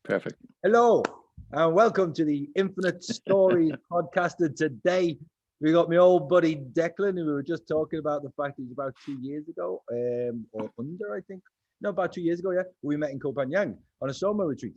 Perfect. Hello, and welcome to the Infinite Stories podcasted today. We got my old buddy Declan, who we were just talking about the fact he's about 2 years ago, or under, I think. No, about 2 years ago, yeah. We met in Copenhagen on a Soma retreat.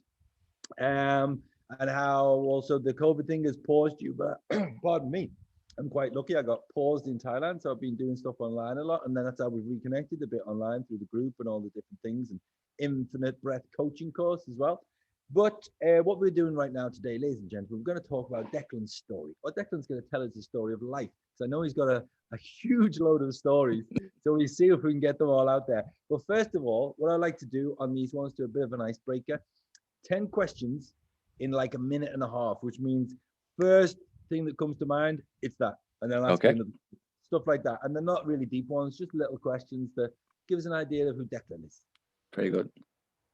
And how also the COVID thing has paused you, but pardon me. I'm quite lucky. I got paused in Thailand, so I've been doing stuff online a lot, and then that's how we've reconnected a bit online through the group and all the different things, and infinite breath coaching course as well. But what we're doing right now today, ladies and gentlemen, we're going to talk about Declan's story. What Declan's going to tell us the story of life. So I know he's got a huge load of stories. So we see if we can get them all out there. But first of all, what I like to do on these ones, do a bit of an icebreaker. 10 questions in like a minute and a half, which means first thing that comes to mind, it's that. And then I'll ask you stuff like that. And they're not really deep ones, just little questions that give us an idea of who Declan is. Very good.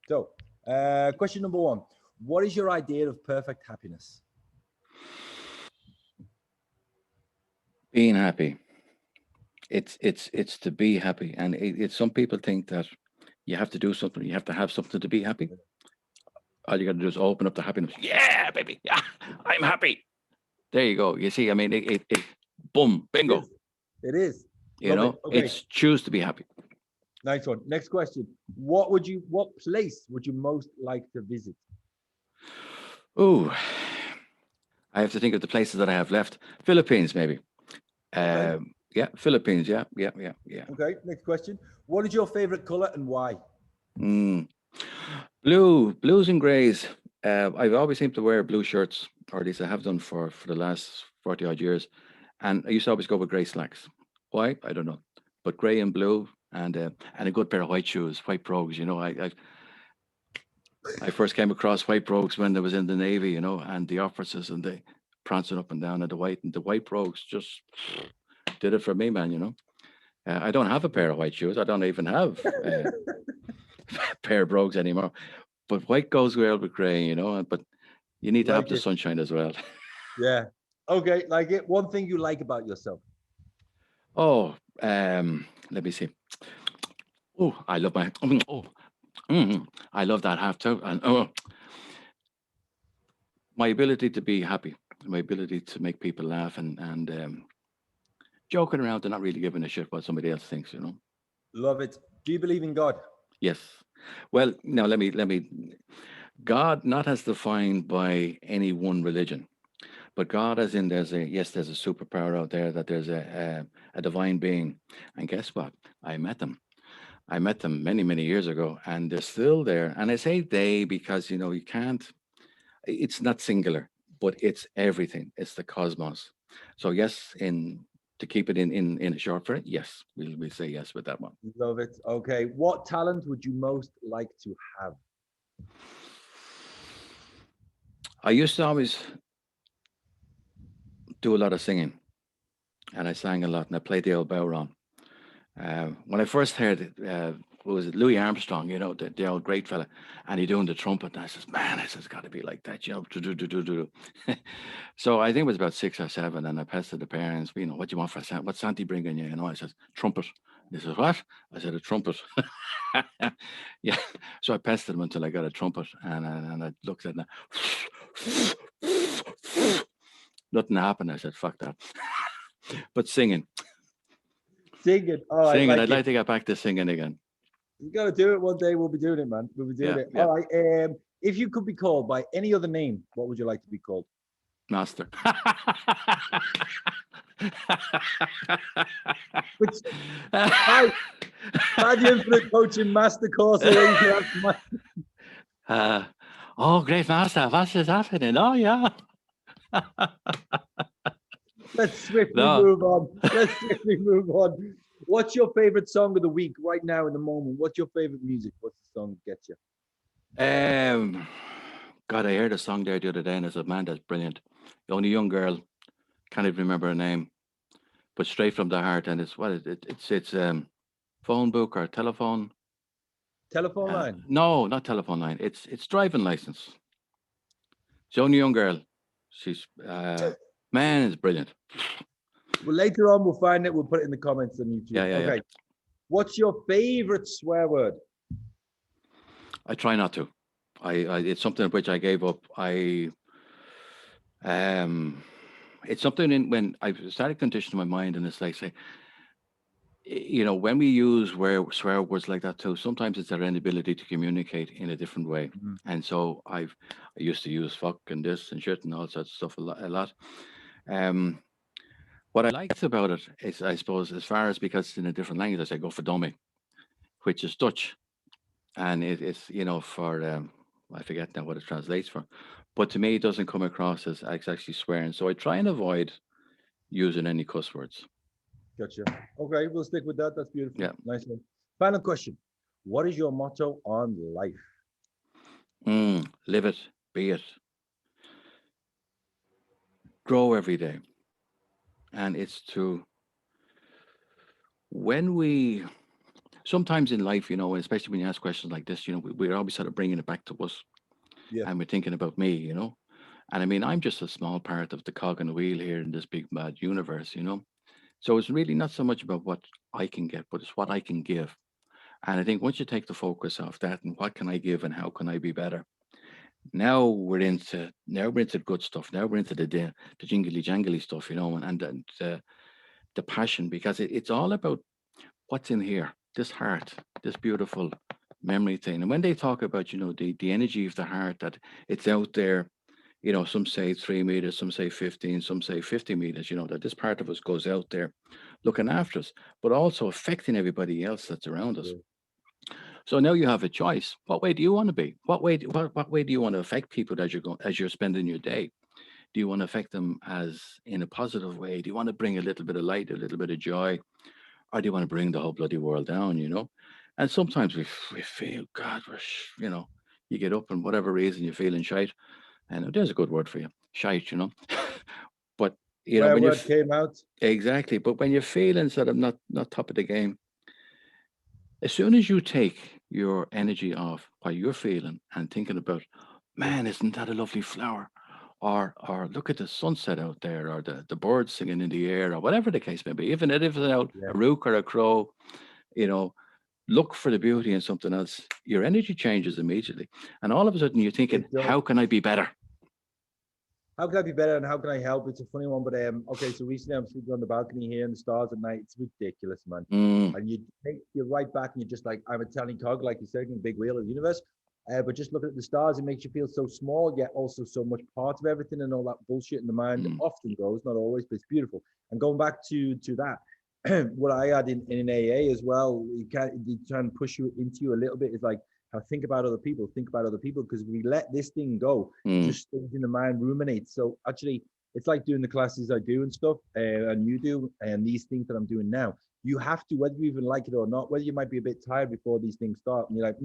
So, question number one. What is your idea of perfect happiness? Being happy. It's to be happy. And it's some people think that you have to do something, you have to have something to be happy. All you got to do is open up the happiness. Yeah, baby. Yeah, I'm happy. There you go. You see, I mean, it boom, bingo. It is. You know, it's choose to be happy. Nice one. Next question. What place would you most like to visit? Oh, I have to think of the places that I have left. Philippines, maybe. Okay. Yeah, Philippines. Yeah. Okay. Next question. What is your favorite color and why? Blues and grays. I've always seemed to wear blue shirts, or at least I have done for the last 40 odd years. And I used to always go with gray slacks. Why? I don't know. But gray and blue and a good pair of white shoes, white brogues. You know, I first came across white brogues when I was in the Navy, you know, and the officers and they prancing up and down at the white brogues just did it for me, man, you know. I don't have a pair of white shoes. I don't even have a pair of brogues anymore. But white goes well with grey, you know, but you need to have the sunshine as well. Yeah. Okay, like it. One thing you like about yourself. Oh, let me see. Oh, I love my I love that half too. And my ability to be happy, my ability to make people laugh and joking around and not really giving a shit what somebody else thinks, you know. Love it. Do you believe in God? Yes. Well, now let me God not as defined by any one religion, but God as in there's a superpower out there, that there's a divine being. And guess what? I met them many years ago, and they're still there. And I say they because, you know, you can't, it's not singular, but it's everything. It's the cosmos. So yes, to keep it in a short for it, yes, we'll say yes with that one. Love it. Okay. What talent would you most like to have? I used to always do a lot of singing, and I sang a lot, and I played the old bowron. When I first heard it, was it Louis Armstrong, you know, the old great fella, and he doing the trumpet, and I says, man, this has got to be like that, you know. So I think it was about 6 or 7, and I pestered the parents, you know, what do you want for Santa? What's Santa bringing you? You know, I says, trumpet. They says, what? I said, a trumpet. Yeah. So I pestered them until I got a trumpet, and I looked at them. Nothing happened. I said, fuck that. But singing. Oh, singing. I'd like to get back to singing again. You got to do it one day. We'll be doing it, man. We'll be doing it. Yeah. All right. If you could be called by any other name, what would you like to be called? Master. Which I the Infinite Coaching Master course. Oh, great master. What is happening? Oh, yeah. Let's swiftly move on. What's your favorite song of the week right now in the moment? What's your favorite music? What's the song that gets you? God, I heard a song there the other day, and I said, man, that's brilliant. The only young girl, can't even remember her name, but straight from the heart. And it's it's phone book or telephone line. No, not telephone line. It's driving license. It's the only young girl. She's man, it's brilliant. Well, later on we'll find it. We'll put it in the comments on YouTube. Yeah. What's your favorite swear word? I try not to. It's something which I gave up. Um, it's something in when I started conditioning my mind, and it's like say, when we use swear words like that too, sometimes it's our inability to communicate in a different way. Mhm. And so I used to use fuck and this and shit and all sorts of stuff a lot. Um, what I liked about it is, I suppose, as far as because it's in a different language, I say go for dummy, which is Dutch, and it's for I forget now what it translates for, but to me it doesn't come across as actually swearing. So I try and avoid using any cuss words. Gotcha. Okay, we'll stick with that. That's beautiful. Yeah. Nice one. Final question. What is your motto on life? Live it, be it, grow every day, and it's to when we sometimes in life, especially when you ask questions like this, we're always sort of bringing it back to us, Yeah. and we're thinking about me. And I mean, I'm just a small part of the cog in the wheel here in this big mad universe. So it's really not so much about what I can get, but it's what I can give. And I think once you take the focus off that and what can I give and how can I be better, now we're into the good stuff. Now we're into the jingly jangly stuff, and the passion, because it's all about what's in here, this heart, this beautiful memory thing. And when they talk about, the energy of the heart, that it's out there, some say 3 meters, some say 15, some say 50 meters, that this part of us goes out there looking after us, but also affecting everybody else that's around us. Yeah. So now you have a choice. What way do you want to be? What way do you want to affect people as you're spending your day? Do you want to affect them as in a positive way? Do you want to bring a little bit of light, a little bit of joy, or do you want to bring the whole bloody world down? And sometimes we feel, God, you get up and whatever reason you're feeling shite, and there's a good word for you, shite. But Swear when you're word came out. exactly, but when you're feeling sort of not top of the game, as soon as you take your energy off what you're feeling and thinking about, Yeah. man, isn't that a lovely flower? Or look at the sunset out there, or the birds singing in the air, or whatever the case may be. Even if it's out Yeah. a rook or a crow, you know, look for the beauty in something else. Your energy changes immediately, and all of a sudden you're thinking, It does. how can I be better? How can I be better and how can I help? It's a funny one, but okay. So recently I'm sitting on the balcony here in the stars at night. It's ridiculous, man. Mm, And you're right back and you're just like, I'm a tiny cog, like you said, in the big wheel of the universe. But just looking at the stars, it makes you feel so small, yet also so much part of everything, and all that bullshit in the mind mm, often goes, not always, but it's beautiful. And going back to that, what I had in AA as well, you try and push you into you a little bit. Is like how think about other people, because we let this thing go, it mm, just stays in the mind, ruminates. So actually, it's like doing the classes I do and stuff, and you do, and these things that I'm doing now. You have to, whether you even like it or not, whether you might be a bit tired before these things start, and you're like,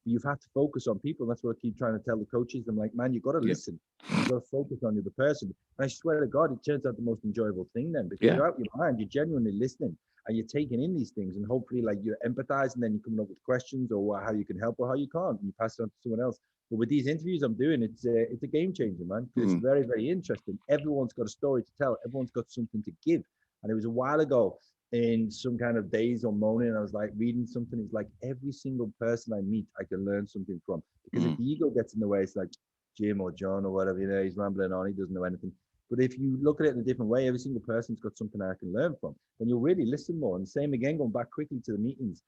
you've had to focus on people. That's what I keep trying to tell the coaches. I'm like, man, you got to yeah, listen. You got to focus on the other person. And I swear to God, it turns out the most enjoyable thing then, because yeah, you're out your mind, you're genuinely listening, and you're taking in these things, and hopefully, like, you're empathizing, then you're coming up with questions or how you can help or how you can't, and you pass it on to someone else. But with these interviews I'm doing, it's a game changer, man, because it's mm, very, very interesting. Everyone's got a story to tell. Everyone's got something to give. And it was a while ago in some kind of days or morning, and I was like reading something. It's like every single person I meet, I can learn something from. Because if mm, the ego gets in the way, it's like Jim or John or whatever, he's rambling on, he doesn't know anything. But if you look at it in a different way, every single person's got something I can learn from, then you'll really listen more. And same again, going back quickly to the meetings,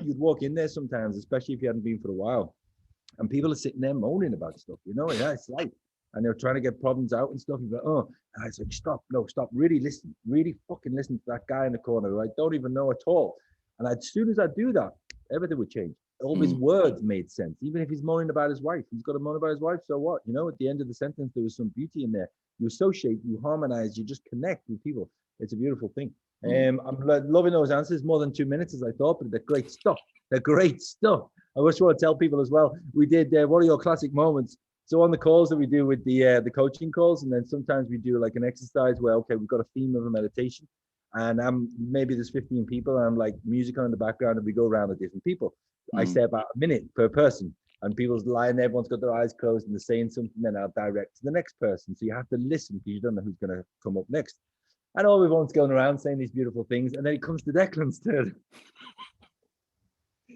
you'd walk in there sometimes, especially if you hadn't been for a while, and people are sitting there moaning about stuff, yeah, it's like, and they're trying to get problems out and stuff. You're like, oh, and I was like, stop, no, stop, really listen, really fucking listen to that guy in the corner who I don't even know at all. And as soon as I do that, everything would change. All his mm, words made sense. Even if he's moaning about his wife, he's got to moan about his wife. So what? At the end of the sentence, there was some beauty in there. You associate, you harmonize, you just connect with people. It's a beautiful thing. mm. I'm loving those answers. More than 2 minutes as I thought, but they're great stuff. They're great stuff. I just want to tell people as well. We did one of your classic moments. So on the calls that we do with the coaching calls, and then sometimes we do like an exercise where we've got a theme of a meditation, and maybe there's 15 people, and I'm like music on in the background, and we go around with different people. I Mm. say about a minute per person, and people's lying there, everyone's got their eyes closed, and they're saying something. Then I'll direct to the next person. So you have to listen because you don't know who's going to come up next. And all everyone's going around saying these beautiful things, and then it comes to Declan's turn.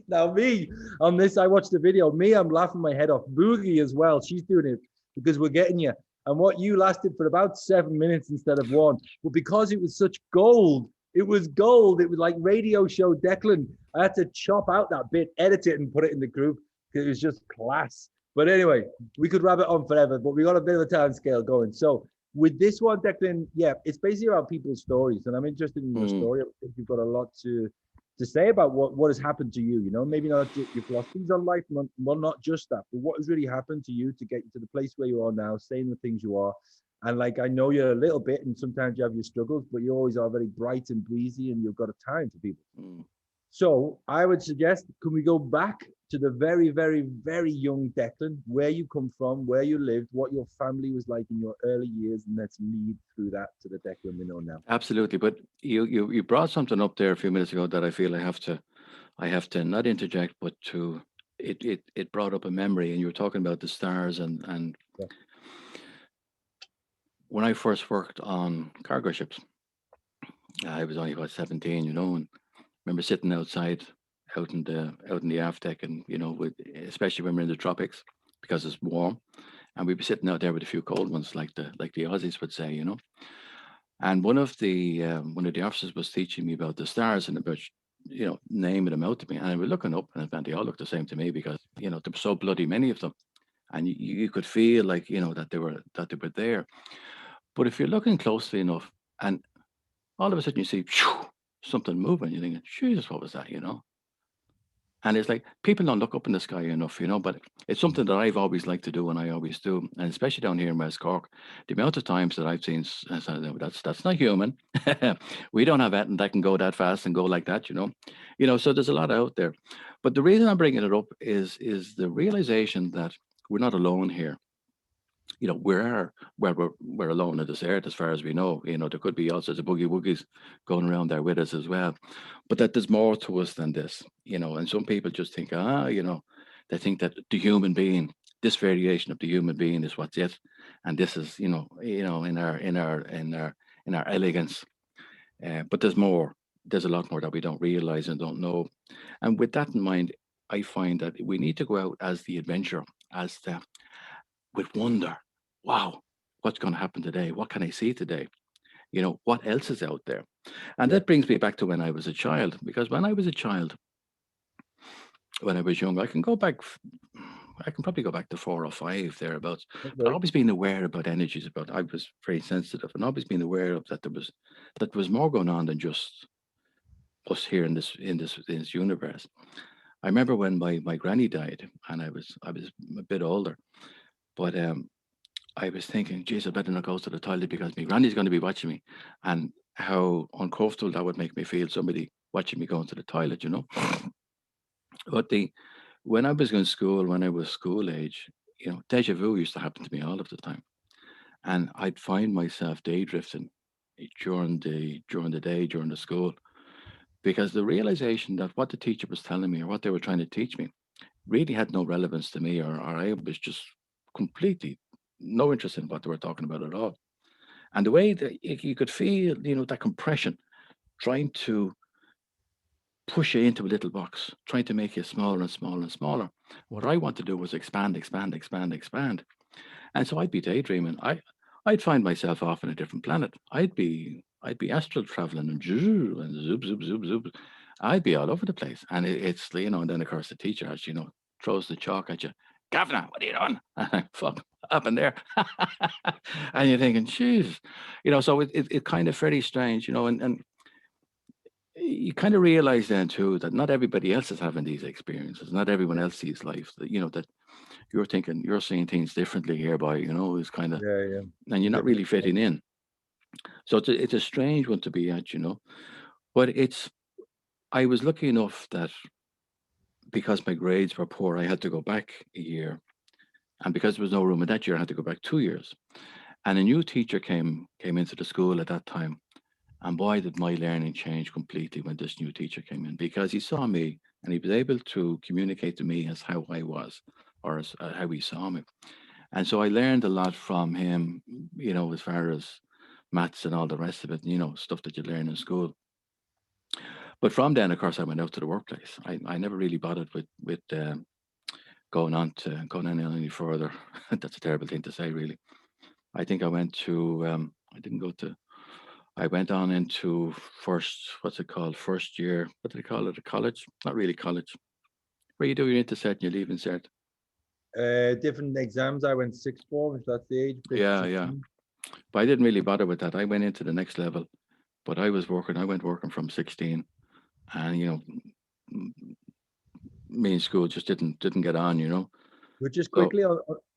Now me on this, I watched the video. Me, I'm laughing my head off. Boogie as well. She's doing it because we're getting you. And what you lasted for about 7 minutes instead of one. But because it was such gold, it was gold. It was like radio show Declan. I had to chop out that bit, edit it, and put it in the group because it was just class. But anyway, we could wrap it on forever, but we got a bit of a time scale going. So with this one, Declan, yeah, it's basically about people's stories, and I'm interested in your Mm, story. I think you've got a lot to say about what has happened to you. You know, maybe not your philosophies on life, well, not just that, but what has really happened to you to get you to the place where you are now, saying the things you are. And like, I know you're a little bit, and sometimes you have your struggles, but you always are very bright and breezy, and you've got a time for people. mm. So I would suggest, can we go back to the very, very, very young Declan, where you come from, where you lived, what your family was like in your early years, and let's lead through that to the Declan we know now. Absolutely. But you brought something up there a few minutes ago that I feel I have to not interject, but to it brought up a memory, and you were talking about the stars, and Yeah. when I first worked on cargo ships, I was only about 17, and remember sitting outside, out in the aft deck, and with especially when we're in the tropics because it's warm, and we'd be sitting out there with a few cold ones, like the Aussies would say. And one of the officers was teaching me about the stars and about naming them out to me, and I was looking up, and they all looked the same to me because there were so bloody many of them, and you could feel like that they were there. But if you're looking closely enough, and all of a sudden you see something moving, you're thinking, Jesus, what was that? And it's like people don't look up in the sky enough, but it's something that I've always liked to do, and I always do. And especially down here in West Cork, the amount of times that I've seen, I said, "No, that's not human. We don't have anything that can go that fast and go like that. So there's a lot out there. But the reason I'm bringing it up is the realization that we're not alone here. We're alone in this earth as far as we know. There could be all sorts of boogie woogies going around there with us as well, but that there's more to us than this. And some people just think, they think that the human being, this variation of the human being, is what's it, and this is, in our elegance. But there's more. There's a lot more that we don't realize and don't know. And with that in mind, I find that we need to go out as the adventurer, as the with wonder. Wow, what's going to happen today? What can I see today? What else is out there? And Yeah. that brings me back to when I was a child, because when I was a child, when I was young, I can probably go back to 4 or 5 thereabouts. But Okay. always being aware about energies. About I was very sensitive, and always being aware of that there was more going on than just us here in this universe. I remember when my granny died, and I was a bit older, but I was thinking, geez, I better not go to the toilet because my granny's going to be watching me, and how uncomfortable that would make me feel. Somebody watching me going to the toilet. But when I was going to school, when I was school age, deja vu used to happen to me all of the time, and I'd find myself day drifting during the day during the school, because the realization that what the teacher was telling me or what they were trying to teach me really had no relevance to me, or I was just completely no interest in what they were talking about at all. And the way that you could feel, that compression trying to push you into a little box, trying to make you smaller and smaller and smaller. What I want to do was expand, expand, expand, expand. And so I'd be daydreaming. I'd find myself off on a different planet. I'd be astral traveling and zoop, zoop, zoop, zoop. I'd be all over the place. And and then of course the teacher, as throws the chalk at you. Governor, what are you doing? Fuck, up in there. And you're thinking, jeez. So it kind of very strange, and you kind of realize then too that not everybody else is having these experiences. Not everyone else sees life. That you're seeing things differently hereby. Is kind of, Yeah, yeah. and you're not Different. really fitting in. So it's a strange one to be at. But I was lucky enough that because my grades were poor, I had to go back a year, and because there was no room in that year, I had to go back 2 years. And a new teacher came into the school at that time. And boy, did my learning change completely when this new teacher came in, because he saw me and he was able to communicate to me as how I was, or as how he saw me. And so I learned a lot from him, as far as maths and all the rest of it, stuff that you learn in school. But from then, of course, I went out to the workplace. I never really bothered with going on any further. That's a terrible thing to say, really. I think I went to I didn't go to I went on into what's it called, first year, what do they call it, a college? Not really college, where you do your intercert and you leave insert. Different exams. I went sixth form, if that's the age, Yeah, yeah. 16. But I didn't really bother with that. I went into the next level, but I went working from 16, and me in school just didn't get on. But just So, quickly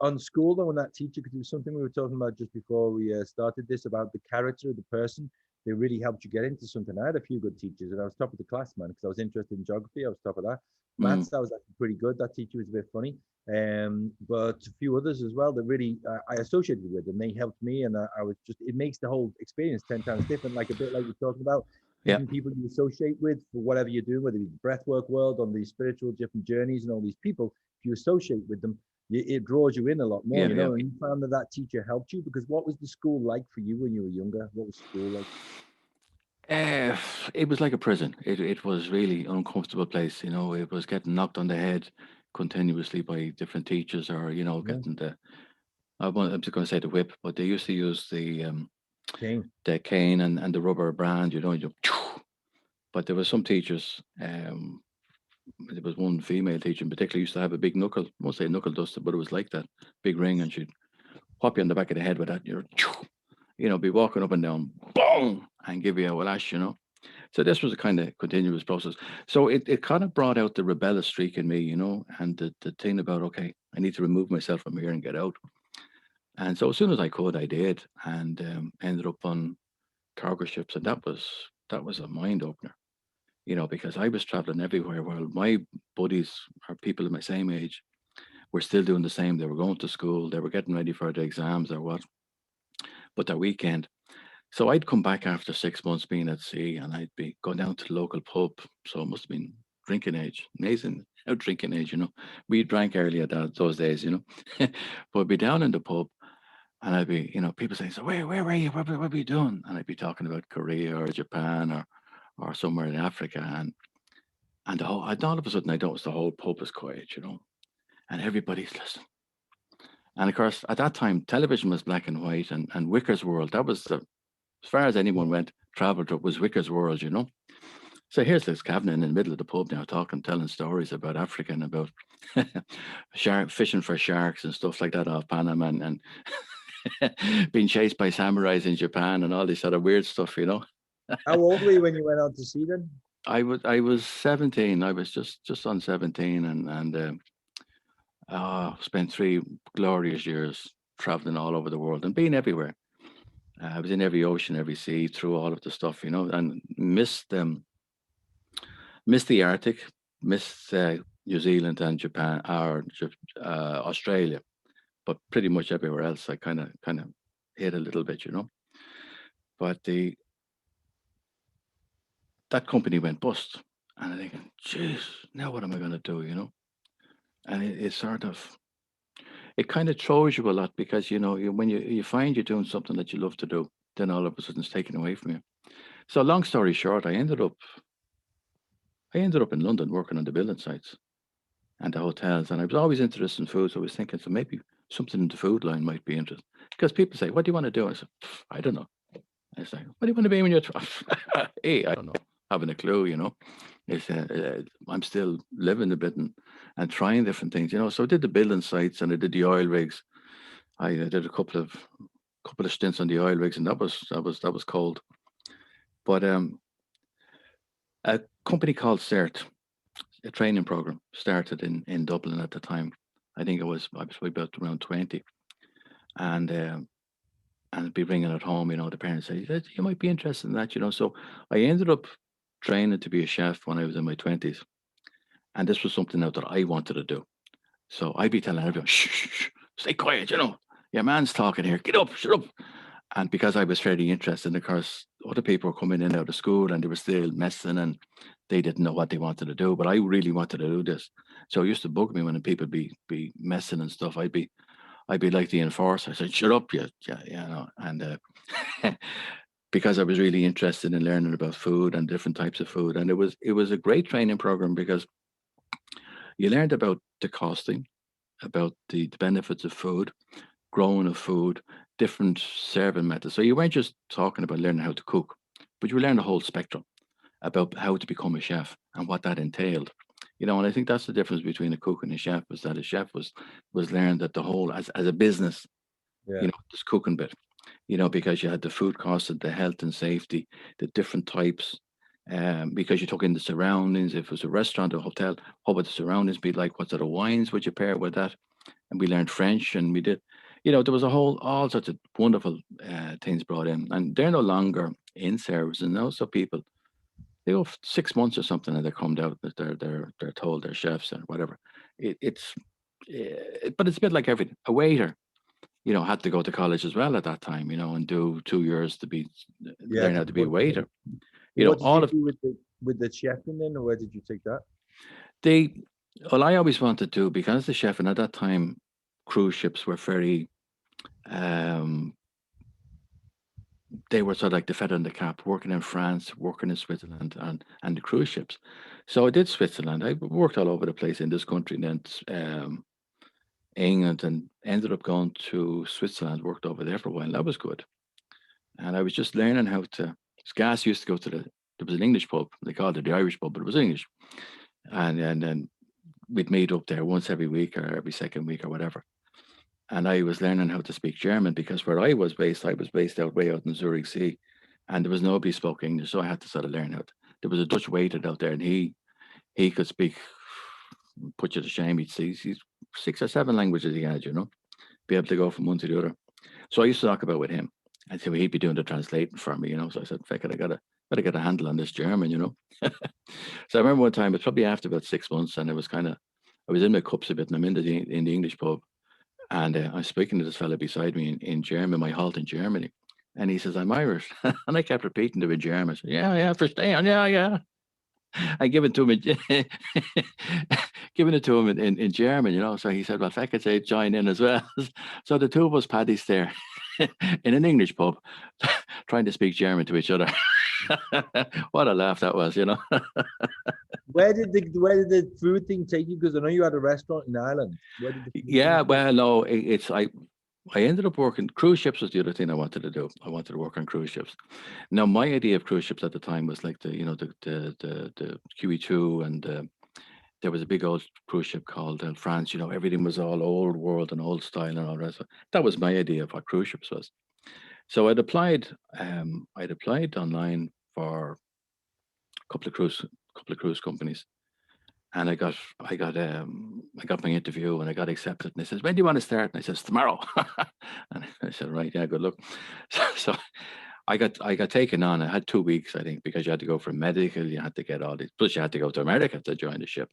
on school, though, when that teacher, because it was something we were talking about just before we started this about the character of the person. They really helped you get into something. I had a few good teachers, and I was top of the class, man, because I was interested in geography. I was top of that. mm, Maths, I was actually pretty good. That teacher was a bit funny. But a few others as well that really I associated with, and they helped me. And I was just, it makes the whole experience 10 times different, like a bit like you're talking about. yeah, Even people you associate with for whatever you do, whether it's the breathwork world, on these spiritual different journeys, and all these people, if you associate with them, it draws you in a lot more, yeah, you yeah. know. And you found that that teacher helped you, because what was the school like for you when you were younger? What was school like? Uh, it was like a prison. It was really an uncomfortable place. It was getting knocked on the head continuously by different teachers, or Yeah, getting I'm just going to say the whip, but they used to use Kane. the cane and the rubber brand. But there were some teachers. There was one female teacher in particular used to have a big knuckle. I won't say knuckle duster, but it was like that big ring, and she'd whop you on the back of the head with that. Be walking up and down, boom, and give you a lash. So this was a kind of continuous process. So it kind of brought out the rebellious streak in me, and the thing about, okay, I need to remove myself from here and get out. And so as soon as I could, I did, and ended up on cargo ships, and that was a mind opener. Because I was traveling everywhere while my buddies or people of my same age were still doing the same. They were going to school, they were getting ready for their exams or what, but their weekend. So I'd come back after 6 months being at sea, and I'd be going down to the local pub. So it must have been drinking age. Amazing how drinking age. We drank early at those days. But I'd be down in the pub, and I'd be, people saying, so where were you? What were you doing? And I'd be talking about Korea or Japan or somewhere in Africa. And all of a sudden I noticed the whole pub was quiet, and everybody's listening. And of course, at that time, television was black and white, and Wicker's World, that was as far as anyone went, traveled to, was Wicker's World. So here's this Kavanagh in the middle of the pub now talking, telling stories about Africa and about fishing for sharks and stuff like that off Panama, and being chased by samurais in Japan and all this sort of weird stuff. How old were you when you went out to sea then? I was 17. I was just on 17, and spent 3 glorious years traveling all over the world and being everywhere. I was in every ocean, every sea, through all of the stuff, and missed the Arctic, missed New Zealand and Japan or Australia, but pretty much everywhere else I kind of hit a little bit. But that company went bust, and I think, geez, now what am I going to do? And it kind of throws you a lot, because when you find you're doing something that you love to do, then all of a sudden it's taken away from you. So long story short, I ended up in London working on the building sites and the hotels, and I was always interested in food. So I was thinking, so maybe something in the food line might be interesting, because people say, what do you want to do? I said, I don't know. I say, what do you want to be when you're hey, I don't know, having a clue. I'm still living a bit and trying different things. So I did the building sites, and I did the oil rigs. I did a couple of stints on the oil rigs, and that was cold. But a company called CERT, a training program, started in Dublin at the time. I was about around 20, and be bringing it home. The parents say, you might be interested in that. So I ended up training to be a chef when I was in my 20s, and this was something now that I wanted to do. So I'd be telling everyone, shh, shh, shh, stay quiet. Your man's talking here. Get up, shut up. And because I was fairly interested, of course, other people were coming in out of school, and they were still messing, and they didn't know what they wanted to do. But I really wanted to do this. So it used to bug me when people be messing and stuff. I'd be like the enforcer. I said, shut up, yeah. And because I was really interested in learning about food and different types of food. And it was a great training program because you learned about the costing, about the benefits of food, growing of food, different serving methods. So you weren't just talking about learning how to cook, but you learned the whole spectrum about how to become a chef and what that entailed. And I think that's the difference between a cook and a chef, was that a chef was learned that the whole as a business, Yeah. this cooking bit, because you had the food costs and the health and safety, the different types, because you took in the surroundings. If it was a restaurant or hotel, what would the surroundings be like? What sort of wines would you pair with that? And we learned French, and we did, there was all sorts of wonderful things brought in, and they're no longer in service. And also people, they go 6 months or something, and they're come out that they're told they're chefs and whatever. But it's a bit like everything. A waiter, had to go to college as well at that time, and do 2 years to Yeah. learn how to be a waiter. What did All you of do with the chefing then, or where did you take that? they, well, I always wanted to, because the chef, and at that time, cruise ships were very, um, they were sort of like the feather in the cap, working in France, working in Switzerland, and the cruise ships. So I did Switzerland. I worked all over the place in this country, and then England, and ended up going to Switzerland, worked over there for a while. That was good. And I was just learning how to. Gas used to go to there was an English pub. They called it the Irish pub, but it was English. And then we'd meet up there once every week or every second week or whatever. And I was learning how to speak German, because where I was based out way out in Zurich Sea, and there was nobody spoke English, so I had to sort of learn how to. There was a Dutch waiter out there, and he could speak. Put you to shame. He's 6 or 7 languages he had, be able to go from one to the other. So I used to talk about with him, and so he'd be doing the translating for me, So I said, "Feck it, I gotta get a handle on this German." So I remember one time, it's probably after about 6 months, and I was in my cups a bit, and I'm in the English pub, and I'm speaking to this fella beside me in German, my halt in Germany, and he says, "I'm Irish," and I kept repeating to him in German. I said, "Yeah, yeah, verstehen, yeah, yeah." I give it to him, giving it to him in German, So he said, "Well, if I could say join in as well." So the two of us paddies there in an English pub, trying to speak German to each other. What a laugh that was. Where did the food thing take you? Because I know you had a restaurant in Ireland. Where did the food Yeah, thing? well, no, I ended up working. Cruise ships was the other thing I wanted to do. I wanted to work on cruise ships. Now, my idea of cruise ships at the time was like the QE2, and there was a big old cruise ship called France. Everything was all old world and old style and all that. So that was my idea of what cruise ships was. So I'd applied online for a couple of cruise companies, and I got my interview, and I got accepted. And they says, "When do you want to start?" And I says, "Tomorrow." And I said, "Right, yeah, good luck." So I got taken on. I had 2 weeks, I think, because you had to go for medical, you had to get all these, plus you had to go to America to join the ship.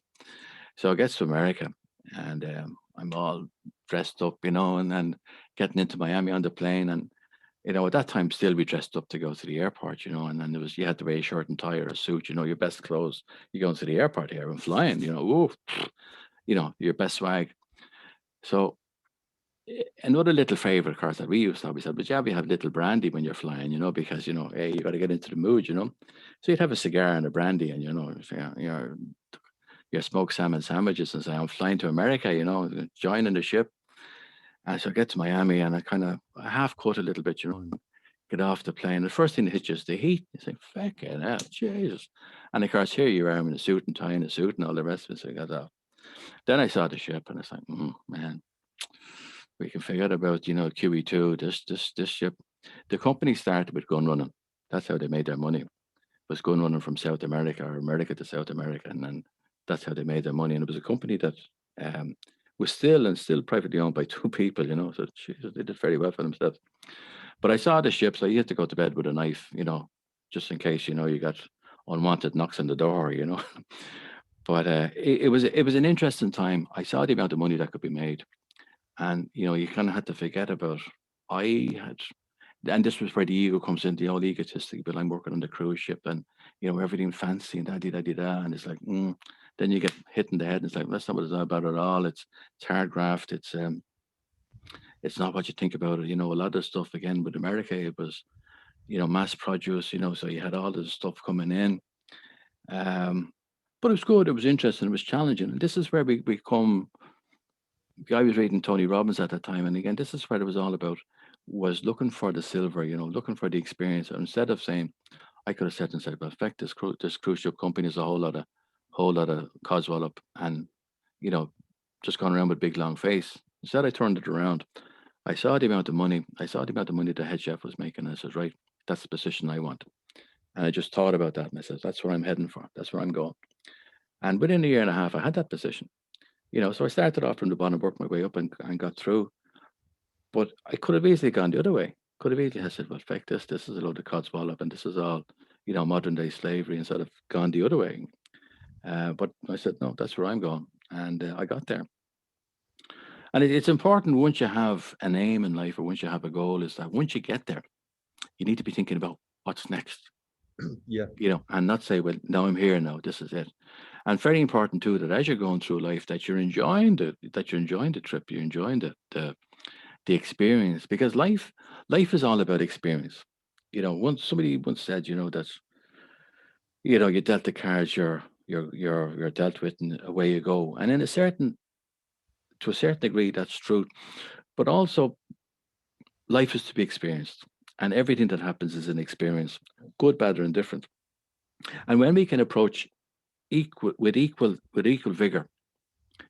So I get to America, and I'm all dressed up, and then getting into Miami on the plane. And at that time, still we dressed up to go to the airport, and then you had to wear a shirt and tie or a suit, your best clothes. You go into the airport here and flying, ooh, your best swag. So another little favorite, of course, that we used to always have, but yeah, we have little brandy when you're flying, because hey, you got to get into the mood. So you'd have a cigar and a brandy, and your smoked salmon sandwiches, and say, "I'm flying to America," joining the ship. And so I get to Miami, and I half cut a little bit, and get off the plane. The first thing that hits you is the heat. You think, "Fucking hell, Jesus." And of course, here you are in a suit and tie and a suit and all the rest of it. So I got off. Then I saw the ship, and it's like, man, we can forget about, QE2, this ship. The company started with gun running. That's how they made their money. Was gun running from South America, or America to South America. And then that's how they made their money. And it was a company that um, was still privately owned by two people, So Jesus, they did very well for themselves. But I saw the ship, so you had to go to bed with a knife, just in case, you got unwanted knocks on the door. But it was an interesting time. I saw the amount of money that could be made, and you kind of had to forget about. I had, and this was where the ego comes in, the old egotistic. But I'm working on the cruise ship, and everything fancy and da, and it's like, then you get hit in the head, and it's like, that's not what it's about at all. It's hard graft. It's not what you think about it. A lot of stuff again with America, it was, mass produce, so you had all this stuff coming in. Um, but it was good. It was interesting. It was challenging. And this is where we come. I was reading Tony Robbins at that time, and again, this is what it was all about. Was looking for the silver, looking for the experience. And instead of saying, I could have said and said, well, in fact, this cruise ship company is a whole lot of coswallop, and you know, just gone around with big long face. Instead, I turned it around. I saw the amount of money. I saw the amount of money the head chef was making. And I said, right, that's the position I want. And I just thought about that, and I said, that's where I'm heading for. That's where I'm going. And within a year and a half, I had that position. So I started off from the bottom, worked my way up, and got through. But I could have easily gone the other way. Could have easily have said, well, feck this. This is a load of codswallop, and this is all, modern day slavery, instead of gone the other way. But I said, no, that's where I'm going. And I got there. And it's important, once you have an aim in life, or once you have a goal, is that once you get there, you need to be thinking about what's next, Yeah. and not say, well, now I'm here now, this is it. And very important too, that as you're going through life, that you're enjoying the trip, you're enjoying the experience, because life is all about experience. Once somebody once said, that you're dealt the cards you're dealt with, and away you go. And to a certain degree, that's true. But also, life is to be experienced, and everything that happens is an experience, good, bad, or indifferent. And when we can approach equal vigor,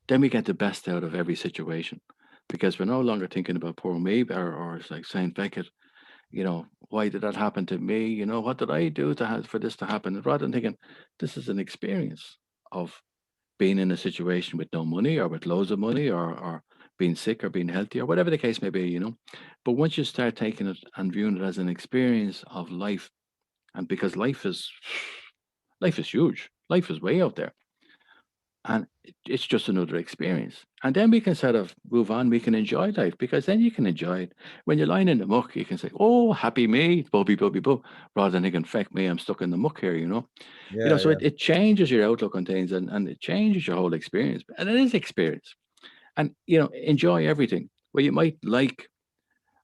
then we get the best out of every situation, because we're no longer thinking about poor me, or it's like saying, Beckett, why did that happen to me? What did I do for this to happen? Rather than thinking, this is an experience of being in a situation with no money, or with loads of money, or being sick, or being healthy, or whatever the case may be. But once you start taking it and viewing it as an experience of life, and because life is huge, life is way out there, and it's just another experience. And then we can sort of move on. We can enjoy life, because then you can enjoy it. When you're lying in the muck, you can say, oh, happy me, bubby, bubby, bub, rather than thinking, feck me, I'm stuck in the muck here. Yeah. So Yeah. it changes your outlook on things, and it changes your whole experience. And it is experience. And, enjoy everything. Well, you might like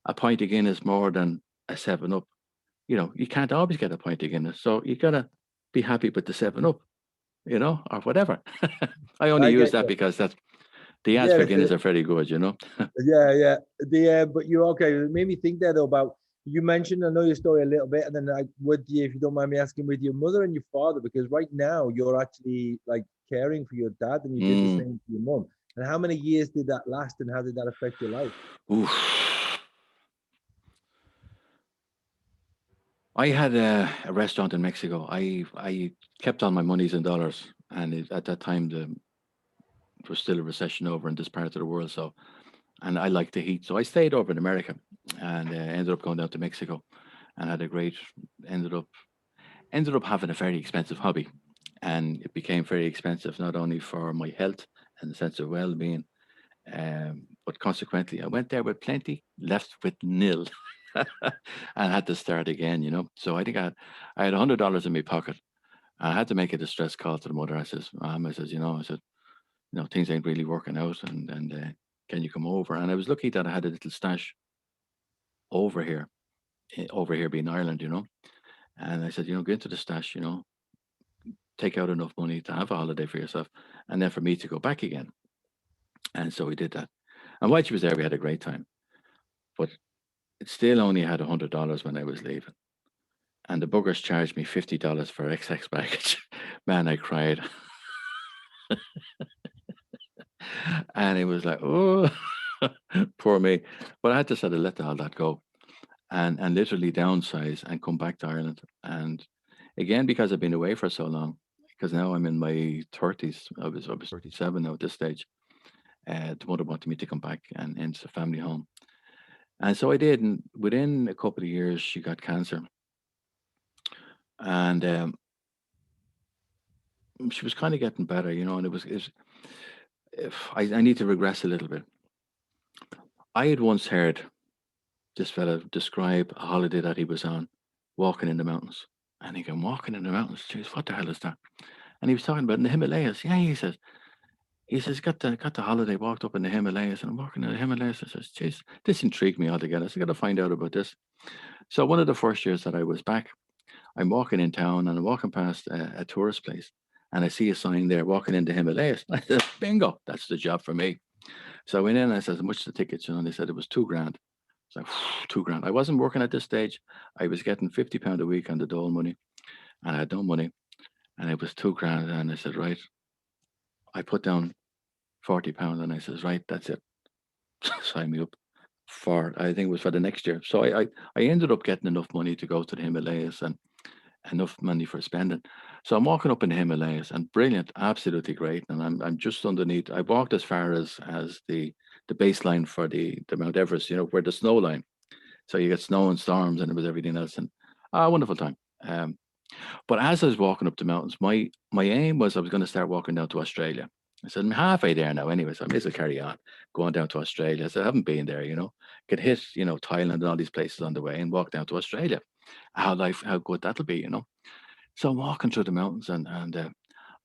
a pint of Guinness more than a 7 Up. You can't always get a pint of Guinness. So you got to be happy with the 7 Up, or whatever. I only I use get that you. because the ads Yeah. for Guinness are very good. Yeah, yeah. But you okay? It made me think there though about you mentioned. I know your story a little bit, and then I would you, if you don't mind me asking, with your mother and your father, because right now you're actually like caring for your dad, and you did the Mm. same for your mom. And how many years did that last, and how did that affect your life? Oof. I had a restaurant in Mexico. I kept all my monies in dollars, and at that time there was still a recession over in this part of the world. So, and I like the heat, so I stayed over in America, and ended up going down to Mexico, and had a great ended up having a very expensive hobby, and it became very expensive, not only for my health and the sense of well-being, but consequently, I went there with plenty, left with nil, and had to start again. So I think I had $100 in my pocket. I had to make a distress call to the mother. I says, Mom, I said, things ain't really working out, and can you come over? And I was lucky that I had a little stash over here, over here being Ireland. And I said, go into the stash, take out enough money to have a holiday for yourself, and then for me to go back again. And so we did that. And while she was there, we had a great time. But it still only had $100 when I was leaving. And the buggers charged me $50 for XX baggage. Man, I cried. And it was like, oh, poor me. But I had to sort of let all that go, and literally downsize and come back to Ireland. And again, because I've been away for so long, because now I'm in my 30s, I was 37 now at this stage. The mother wanted me to come back and into the family home. And so I did. And within a couple of years, she got cancer. And she was kind of getting better, and if I need to regress a little bit. I had once heard this fella describe a holiday that he was on, walking in the mountains. And he came walking in the mountains. Jeez, what the hell is that? And he was talking about in the Himalayas. Yeah, he says, got the holiday, walked up in the Himalayas, and I'm walking in the Himalayas. I says, jeez, this intrigued me altogether. So I got to find out about this. So one of the first years that I was back, I'm walking in town and I'm walking past a tourist place, and I see a sign there, walking into Himalayas. I said, bingo, that's the job for me. So I went in and I said, how much the tickets? And they said it was 2 grand. So 2 grand. I wasn't working at this stage. I was getting £50 a week on the dole money, and I had no money. And it was 2 grand. And I said, right. I put down £40, and I says, right, that's it. Sign me up for, I think it was for the next year. So I ended up getting enough money to go to the Himalayas, and enough money for spending. So I'm walking up in the Himalayas, and brilliant, absolutely great. And I'm just underneath. I walked as far as the baseline for the Mount Everest, where the snow line. So you get snow and storms, and it was everything else, and wonderful time. But as I was walking up the mountains, my aim was I was going to start walking down to Australia. I said, I'm halfway there now anyway, so I may as well carry on going down to Australia. I said, I haven't been there, could hit, Thailand and all these places on the way and walk down to Australia. How good that'll be, So I'm walking through the mountains, and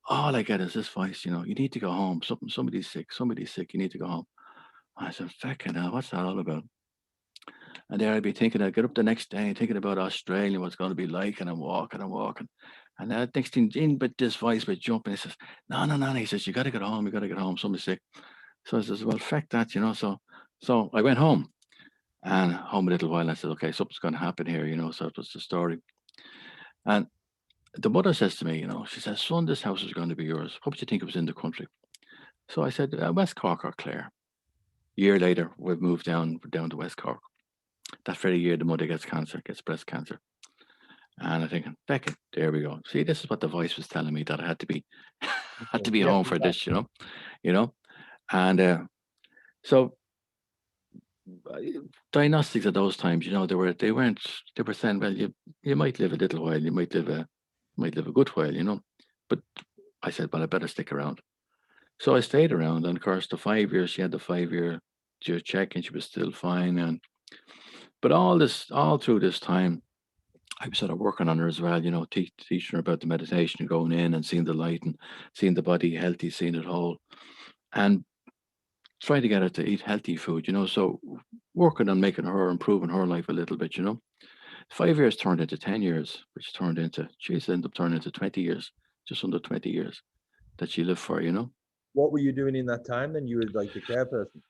all I get is this voice, you need to go home. Somebody's sick, you need to go home. I said, fucking hell, what's that all about? And there I'd be thinking, I'd get up the next day and thinking about Australia, what it's going to be like, and I'm walking and walking. And next thing in, but this voice would jump, and he says, no, no, no. He says, you got to get home, somebody's sick. So I says, well, fuck that, So I went home, and home a little while, and I said, okay, something's going to happen here, So it was the story. And the mother says to me, she says, son, this house is going to be yours. What would you think it was in the country? So I said, West Cork or Clare. A year later, we've moved down to West Cork. That very year, the mother gets cancer, gets breast cancer. And I'm thinking, feck it, there we go. See, this is what the voice was telling me, that I had to be had to be Yes, home for this, you know. And so uh, diagnostics at those times, they were saying, well, you might live a little while, you might live a good while, But I said, well, I better stick around. So I stayed around, and of course, the 5 years, she had the 5 year check, and she was still fine. And but all through this time, I was sort of working on her as well, teaching her about the meditation and going in and seeing the light and seeing the body healthy, seeing it whole, and trying to get her to eat healthy food, So working on making her, improving her life a little bit, 5 years turned into 10 years, which turned into, geez, ended up turning into 20 years, just under 20 years that she lived for. What were you doing in that time then? You were like the care person.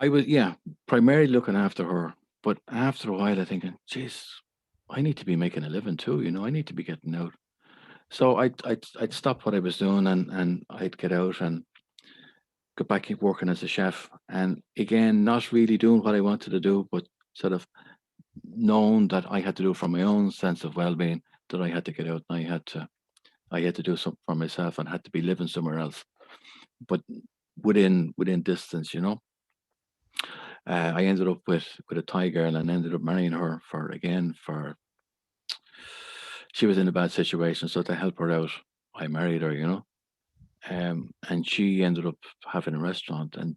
I was, yeah, primarily looking after her, but after a while, I thinking, geez, I need to be making a living too, I need to be getting out. So I'd stop what I was doing, and I'd get out and go back working as a chef. And again, not really doing what I wanted to do, but sort of knowing that I had to do it for my own sense of well-being, that I had to get out, and I had to do something for myself, and had to be living somewhere else, but within distance. I ended up with a Thai girl, and ended up marrying her for she was in a bad situation, so to help her out, I married her. And she ended up having a restaurant, and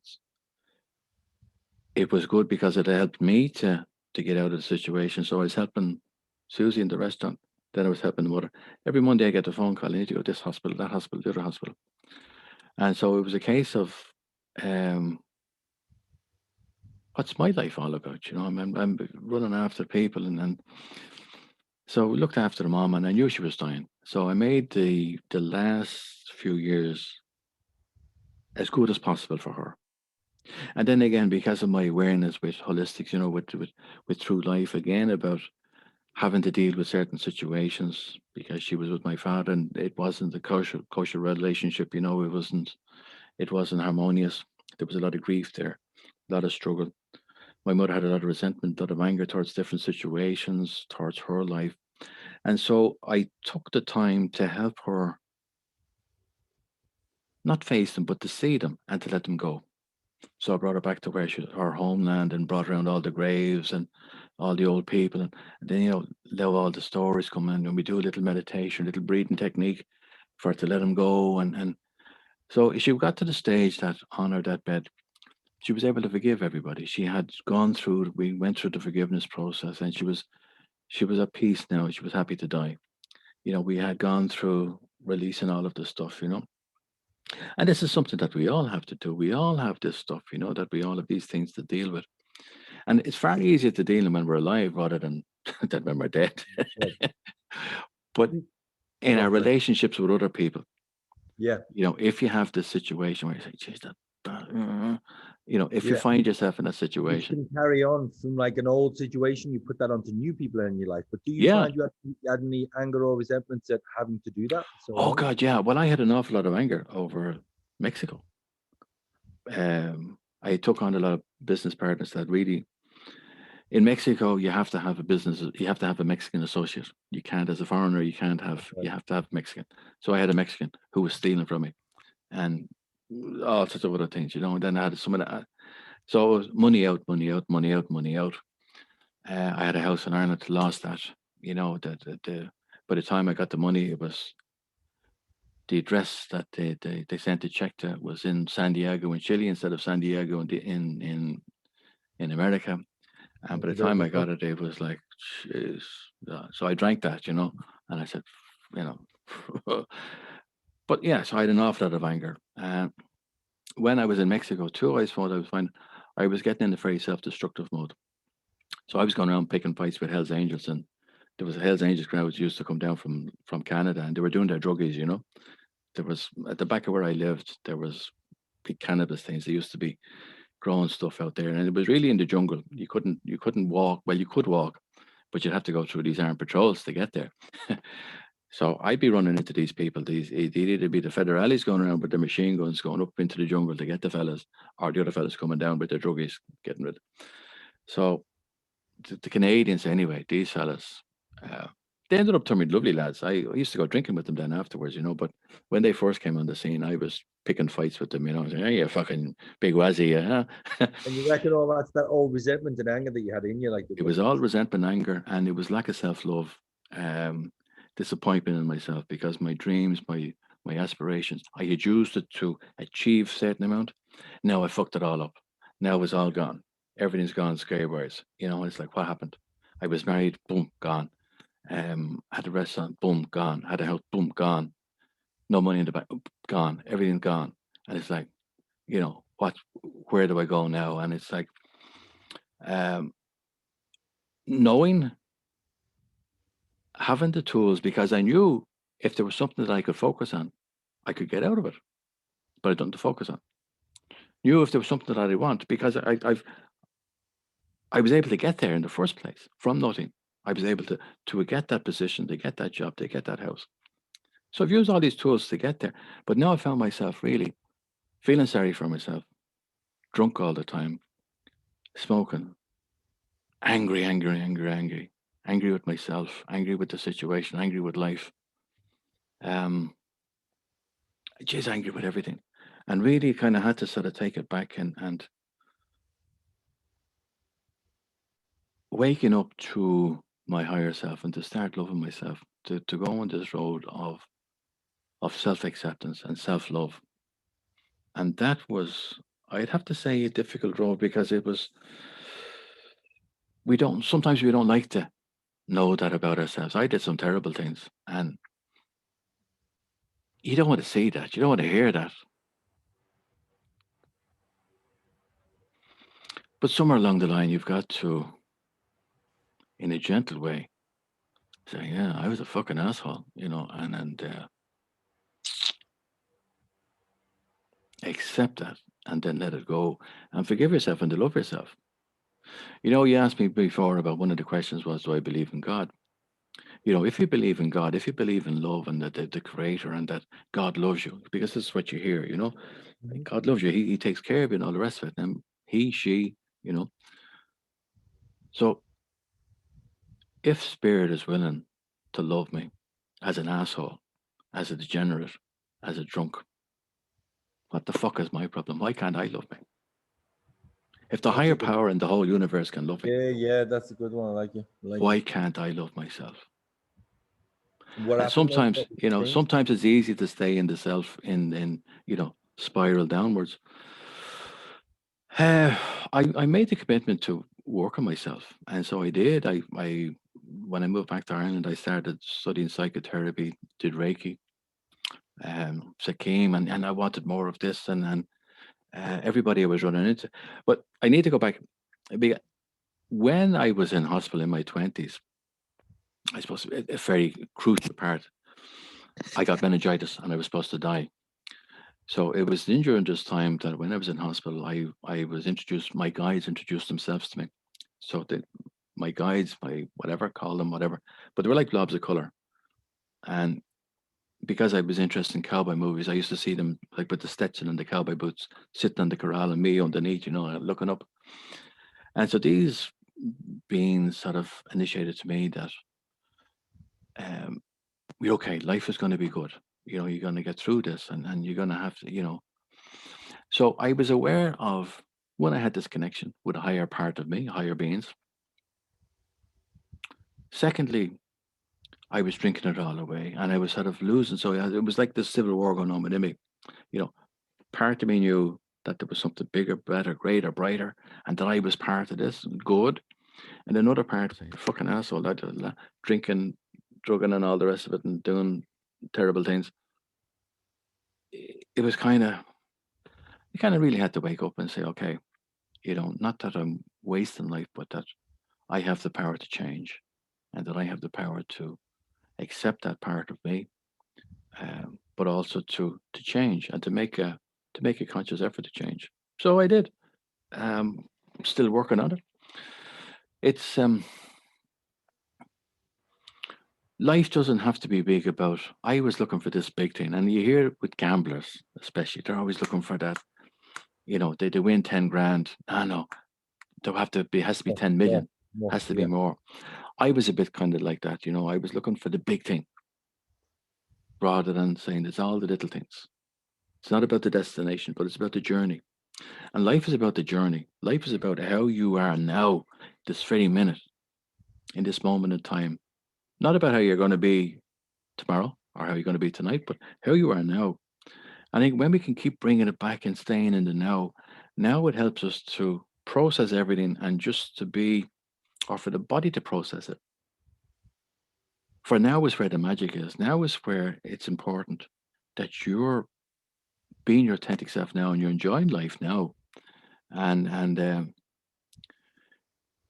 it was good because it helped me to get out of the situation. So I was helping Susie in the restaurant, then I was helping the mother. Every Monday I get a phone call, I need to go to this hospital, that hospital, the other hospital. And so it was a case of, um, what's my life all about? I'm running after people, and so we looked after the mom, and I knew she was dying. So I made the last few years as good as possible for her. And then again, because of my awareness with holistics, with True Life, again, about having to deal with certain situations, because she was with my father, and it wasn't a kosher relationship, it wasn't harmonious. There was a lot of grief there, a lot of struggle. My mother had a lot of resentment, a lot of anger towards different situations, towards her life. And so I took the time to help her not face them, but to see them and to let them go. So I brought her back to her homeland, and brought around all the graves and all the old people. And then, let all the stories come in, and we do a little meditation, a little breathing technique for her to let them go. And so she got to the stage that on her deathbed, she was able to forgive everybody. She had gone through, we went through the forgiveness process, and she was at peace now. She was happy to die. We had gone through releasing all of this stuff. And this is something that we all have to do. We all have this stuff, that we all have these things to deal with. And it's far easier to deal with when we're alive, rather than that men are dead. Yeah. But in Go our on, sorry. relationships with other people, Yeah, if you have this situation where you say, geez, if you yeah. find yourself in a Which situation, can carry on from like an old situation, you put that onto new people in your life. But do you yeah, find you had any anger or resentments at having to do that for so oh long? God, yeah. Well, I had an awful lot of anger over Mexico. I took on a lot of business partners that really, in Mexico, you have to have a business, you have to have a Mexican associate. You can't, as a foreigner, you have to have Mexican. So I had a Mexican who was stealing from me and all sorts of other things, and then I had some of that. So it was money out, money out, money out, money out. I had a house in Ireland, lost that, by the time I got the money, it was the address that they sent the check to was in San Diego in Chile instead of San Diego in America. And by It's the a bit of time a I got fuck. it, it was like, jeez. So I drank that, and I said, you know, but yeah, so I had an awful lot of anger. When I was in Mexico too, I thought I was getting in a very self-destructive mode. So I was going around picking fights with Hell's Angels, and there was a Hell's Angels crowd used to come down from Canada, and they were doing their druggies. There was at the back of where I lived, there was big cannabis things. There used to be growing stuff out there, and it was really in the jungle. You couldn't walk. Well, you could walk, but you'd have to go through these armed patrols to get there. So I'd be running into these people. They'd either be the federales going around with their machine guns going up into the jungle to get the fellas, or the other fellas coming down with their druggies getting rid. So the Canadians, anyway, these fellas, uh, they ended up turning lovely lads. I used to go drinking with them then afterwards. But when they first came on the scene, I was picking fights with them, saying, "Hey, you fucking big wazzy, huh?" And you reckon all that's that old resentment and anger that you had in you, like it It was wasn't. all resentment, anger, and it was lack of self-love, um, disappointment in myself because my dreams, my aspirations, I had used it to achieve certain amount. Now I fucked it all up. Now it's all gone. Everything's gone square. It's like, what happened? I was married, boom, gone. Had a restaurant, boom, gone. Had a house, boom, gone. No money in the bank, gone. Everything gone. And it's like, what? Where do I go now? And it's like, um, knowing, having the tools, because I knew if there was something that I could focus on, I could get out of it. But I don't to focus on. Knew if there was something that I want, because I was able to get there in the first place from nothing. I was able to get that position, to get that job, to get that house. So I've used all these tools to get there. But now I found myself really feeling sorry for myself, drunk all the time, smoking, angry, angry, angry, angry, angry with myself, angry with the situation, angry with life. Um, just angry with everything. And really kind of had to sort of take it back and waking up to my higher self and to start loving myself, to go on this road of self-acceptance and self-love. And that was, I'd have to say, a difficult road because it was, sometimes we don't like to know that about ourselves. I did some terrible things and you don't want to see that. You don't want to hear that. But somewhere along the line, you've got to, in a gentle way, say, yeah, I was a fucking asshole, and accept that and then let it go and forgive yourself and to love yourself. You asked me before about one of the questions was, do I believe in God? If you believe in God, if you believe in love and that the creator and that God loves you, because this is what you hear, like Mhm. God loves you, he takes care of you and all the rest of it. And he, she, you know. So if spirit is willing to love me as an asshole, as a degenerate, as a drunk, what the fuck is my problem? Why can't I love me? If the That's a higher good. power in the whole universe can love me, Yeah, yeah, that's a good one. I like it. I like it. why can't I love myself? What And happened? sometimes, What was the change? sometimes it's easy to stay in the self in spiral downwards. Uh, I made the commitment to work on myself, and so I did. I when I moved back to Ireland, I started studying psychotherapy, did Reiki, Sakim, and I wanted more of this, and everybody I was running into. But I need to go back. Be- When I was in hospital in my 20s. I suppose a very crucial part. I got meningitis and I was supposed to die. So it was during this time that when I was in hospital, I was introduced. My guides introduced themselves to me. So my guides, my whatever, call them whatever, but they were like blobs of color. And because I was interested in cowboy movies, I used to see them like with the Stetson and the cowboy boots, sitting on the corral and me underneath, looking up. And so these beings sort of initiated to me that um, we're okay. Life is going to be good. You're going to get through this, and you're going to have to. So I was aware of when I had this connection with a higher part of me, higher beings. Secondly, I was drinking it all away, and I was sort of losing. So it was like this civil war going on within me. You know, part of me knew that there was something bigger, better, greater, brighter, and that I was part of this, good. And another part, saying, fucking asshole, that drinking, drugging, and all the rest of it, and doing terrible things. It was you kind of really had to wake up and say, okay, not that I'm wasting life, but that I have the power to change, and that I have the power to accept that part of me, but also to change and to make a conscious effort to change. So I did. I'm still working on it. It's life doesn't have to be big about. I was looking for this big thing, and you hear it with gamblers, especially. They're always looking for that. They win 10 grand. No, there have to be has to be More, 10 more, million. more. Has to be Yeah. more. I was a bit kind of like that. I was looking for the big thing rather than saying it's all the little things. It's not about the destination, but it's about the journey. And life is about the journey. Life is about how you are now, this very minute, in this moment in time. Not about how you're going to be tomorrow or how you're going to be tonight, but how you are now. I think when we can keep bringing it back and staying in the now it helps us to process everything and just to be, or for the body to process it. For now is where the magic is. Now is where it's important that you're being your authentic self now and you're enjoying life now. And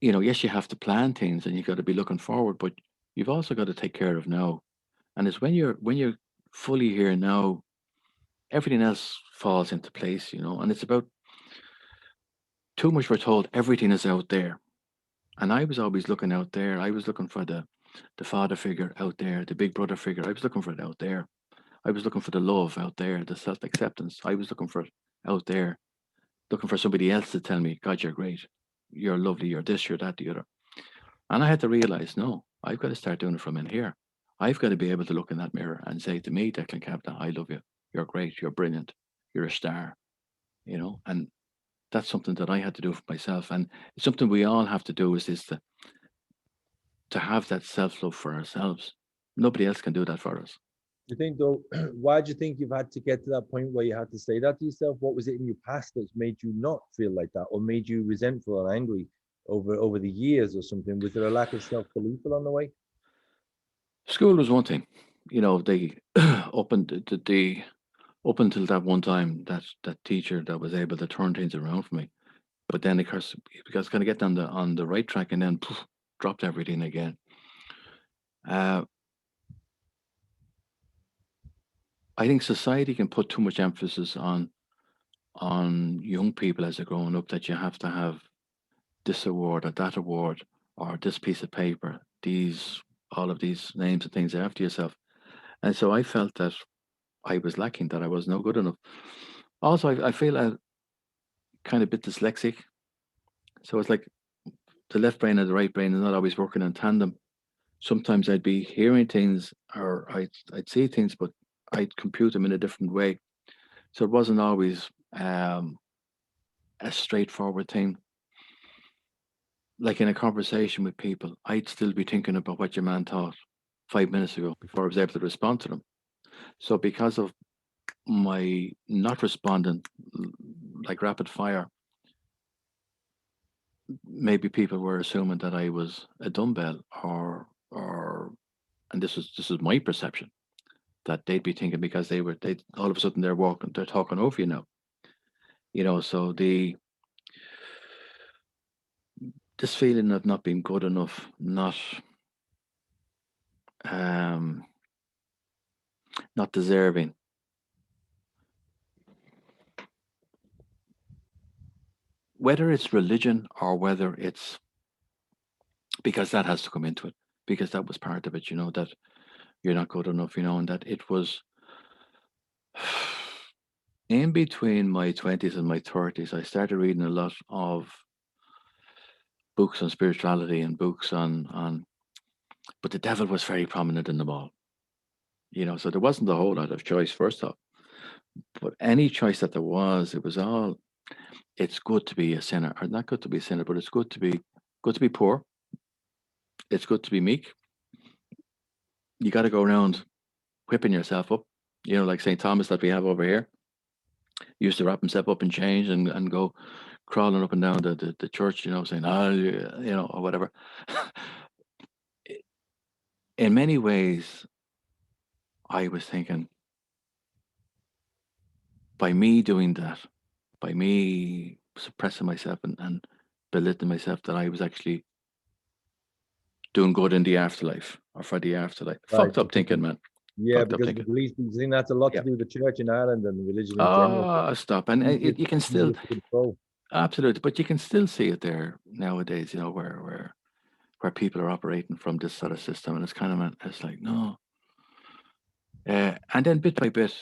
yes, you have to plan things and you got to be looking forward, but you've also got to take care of now. And it's when you're fully here now, everything else falls into place. And it's about too much. We're told everything is out there, and I was always looking out there. I was looking for the father figure out there, the big brother figure. I was looking for it out there. I was looking for the love out there, the self acceptance. I was looking for it out there, looking for somebody else to tell me, God, you're great, you're lovely, you're this, you're that, the other. And I had to realize, no, I've got to start doing it from in here. I've got to be able to look in that mirror and say to me, Declan Capta, I love you. You're great. You're brilliant. You're a star. And that's something that I had to do for myself. And it's something we all have to do is to have that self love for ourselves. Nobody else can do that for us. You think though, why do you think you've had to get to that point where you had to say that to yourself? What was it in your past that's made you not feel like that, or made you resentful and angry over the years or something? Was there a lack of self-belief along the way? School was one thing. They opened the up until that one time that teacher that was able to turn things around for me. But then of course because kind of get on the right track and then poof, dropped everything again. Uh, I think society can put too much emphasis on young people as they're growing up that you have to have this award or that award or this piece of paper, these all of these names and things after yourself. And so I felt that I was lacking, that I was no good enough. Also, I feel I kind of bit dyslexic. So it's like the left brain and the right brain is not always working in tandem. Sometimes I'd be hearing things or I'd see things, but I'd compute them in a different way. So it wasn't always a straightforward thing. Like in a conversation with people, I'd still be thinking about what your man thought 5 minutes ago before I was able to respond to them. So because of my not responding like rapid fire, maybe people were assuming that I was a dumbbell or and this is my perception that they'd be thinking because they all of a sudden they're talking over you now. So this feeling of not being good enough, not um, not deserving. Whether it's religion or whether it's because that has to come into it, because that was part of it, that you're not good enough, and that it was in between my 20s and my 30s, I started reading a lot of books on spirituality and books on but the devil was very prominent in them all, so there wasn't a whole lot of choice first off. But any choice that there was, it was all, it's good to be a sinner, or not good to be a sinner, but it's good to be poor. It's good to be meek. You got to go around whipping yourself up, like St. Thomas that we have over here. He used to wrap himself up in chains and go crawling up and down the church, saying, oh, or whatever. In many ways, I was thinking, by me doing that, by me suppressing myself and belittling myself, that I was actually doing good in the afterlife or for the afterlife. Right. Fucked up thinking, man. Yeah, Fucked up because the thinking. belief, I think that's a lot Yeah. to do with the church in Ireland and religion in general. Oh, stop. And you can still, Control. absolutely, but you can still see it there nowadays, where people are operating from this sort of system. And it's kind of, it's like, no. And then bit by bit,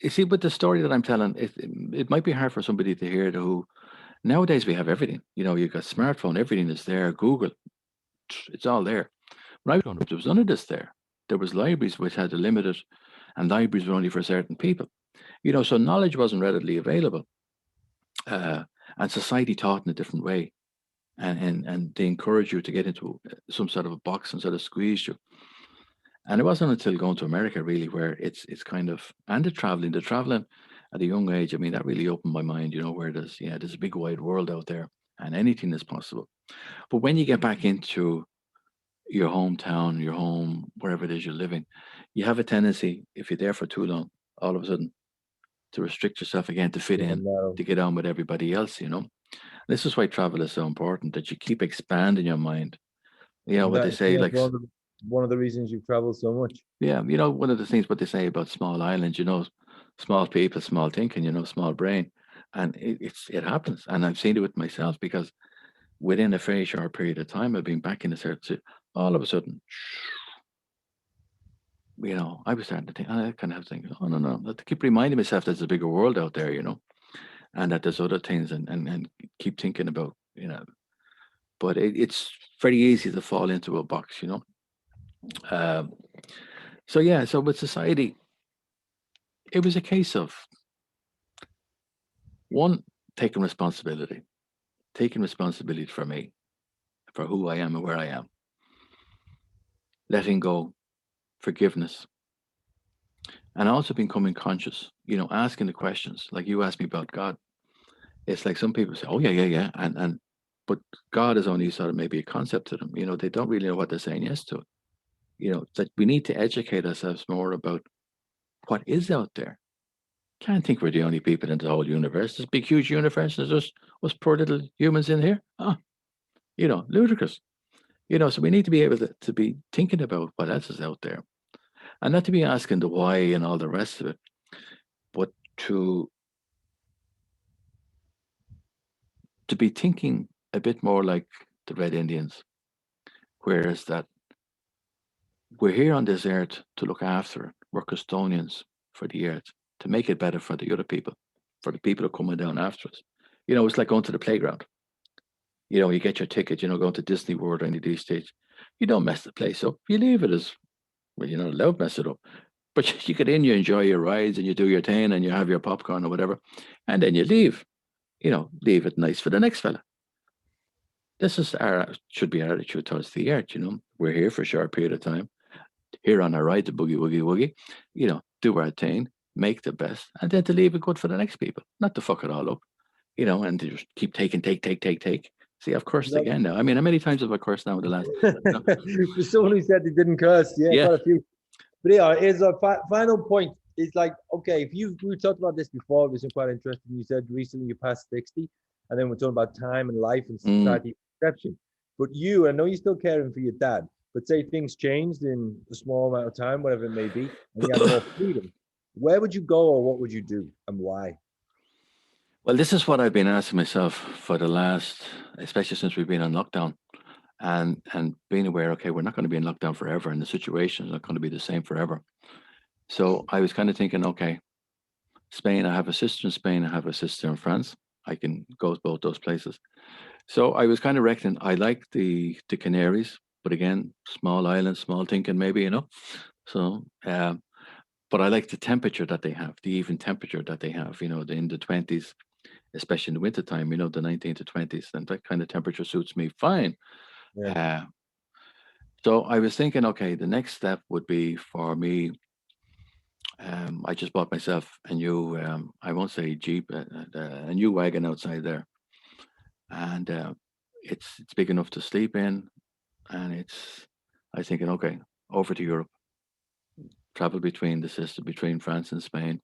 you see, with the story that I'm telling, it might be hard for somebody to hear who, nowadays we have everything. You've got smartphone, everything is there, Google, it's all there. When I was growing up, there was none of this there. There was libraries which had a limited, and libraries were only for certain people. So knowledge wasn't readily available. And society taught in a different way. And they encourage you to get into some sort of a box and sort of squeeze you. And it wasn't until going to America really where it's kind of, and the traveling at a young age, I mean, that really opened my mind, where there's a big wide world out there and anything is possible. But when you get back into your hometown, your home, wherever it is you're living, you have a tendency, if you're there for too long, all of a sudden to restrict yourself again, to fit Yeah, in, no. to get on with everybody else. This is why travel is so important, that you keep expanding your mind. What they say, like, one of the reasons you've traveled so much. yeah, one of the things what they say about small islands, small people, small thinking, small brain, and it happens, and I've seen it with myself, because within a very short period of time, I've been back in the search. All of a sudden, I was starting to think, I kind of have to think, oh, no, I have to keep reminding myself there's a bigger world out there, and that there's other things, and keep thinking about, but it's very easy to fall into a box, Um, so with society, it was a case of, one, taking responsibility for me, for who I am and where I am, letting go, forgiveness, and also becoming conscious, asking the questions like you asked me about God. It's like some people say, oh, yeah. But God is only sort of maybe a concept to them. They don't really know what they're saying yes to. It's like we need to educate ourselves more about what is out there. Can't think we're the only people in the whole universe. This big, huge universe, there's just us poor little humans in here. Ludicrous. So we need to be able to be thinking about what else is out there. And not to be asking the why and all the rest of it, but to be thinking a bit more like the Red Indians, whereas that we're here on this earth to look after it. We're custodians for the earth, to make it better for the other people, for the people who are coming down after us. It's like going to the playground. You get your ticket, going to Disney World or any of these states. You don't mess the place up. You leave it as, well, you're not allowed to mess it up. But you get in, you enjoy your rides and you do your thing and you have your popcorn or whatever. And then you leave. Leave it nice for the next fella. This is should be our attitude towards the earth. We're here for a short period of time. Here on our ride, the boogie woogie woogie. Do our thing, make the best, and then to leave it good for the next people, not to fuck it all up. And to just keep taking, take. See, I've cursed again now. I mean, how many times have I cursed now in the last? For someone who said they didn't curse, Yeah. quite a few. But yeah, here's a final point. It's like, okay, we talked about this before, it was quite interesting. You said recently you passed 60, and then we're talking about time and life and society perception. But I know you're still caring for your dad. but say things changed in a small amount of time, whatever it may be, and you had more freedom, where would you go or what would you do and why? Well, this is what I've been asking myself for the last, especially since we've been on lockdown, and being aware. Okay, we're not going to be in lockdown forever, and the situation is not going to be the same forever. So I was kind of thinking, okay, Spain. I have a sister in Spain. I have a sister in France. I can go to both those places. So I was kind of reckoning. I like the Canaries, but again, small island, small thinking, maybe So, but I like the temperature that they have, the even temperature that they have. In the 20s, especially in the wintertime. The 19 to 20s, and that kind of temperature suits me fine. Yeah. Uh, so I was thinking, okay, the next step would be for me. I just bought myself a new, I won't say Jeep, a new wagon outside there, and it's big enough to sleep in, and I was thinking, okay, over to Europe, travel between the system between France and Spain,